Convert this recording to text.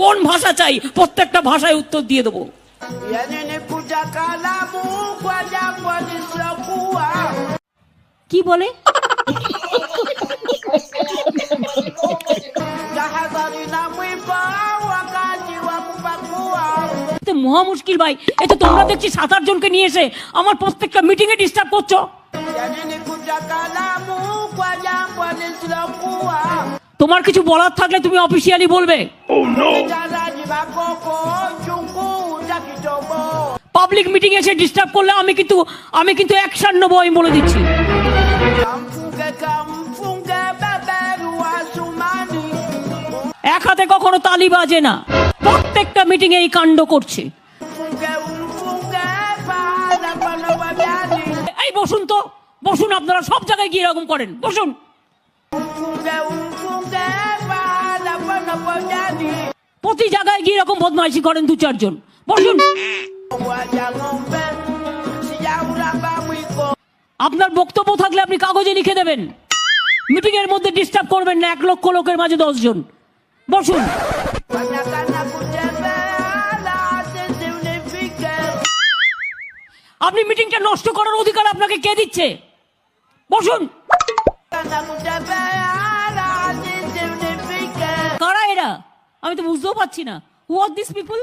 কোন ভাষা চাই প্রত্যেকটা ভাষায় উত্তর দিয়ে দেবো। কি বলে? মহা মুশকিল ভাই, এতো তোমরা দেখছি 7-8 জনকে নিয়ে এসে আমার প্রত্যেকটা মিটিং এ ডিস্টার্ব করছো। তোমার কিছু বলার থাকলে তুমি অফিসিয়ালি বলবে। পাবলিক মিটিং এসে ডিস্টার্ব করলে আমি কিন্তু অ্যাকশন নেবো, আমি বলে দিচ্ছি। এক হাতে কখনো তালি বাজে না, প্রত্যেকটা মিটিং এই কাণ্ড করছে। এই বসুন তো, বসুন, আপনারা সব জায়গায় গিয়ে এরকম করেন, বসুন। প্রতি জায়গায় গিয়ে এরকম বদমাইশি করেন 2-4 জন, বসুন। আপনার বক্তব্য থাকলে আপনি কাগজে লিখে দেবেন। মিটিং এর মধ্যে ডিস্টার্ব করবেন না, 1 লক্ষ লোকের মাঝে 10 জন, বসুন। আপনি মিটিংটা নষ্ট করার অধিকার আপনাকে কে দিচ্ছে? বসুন। কারা এরা? আমি তো বুঝতেও পারছি না। হু আর দিস পিপল?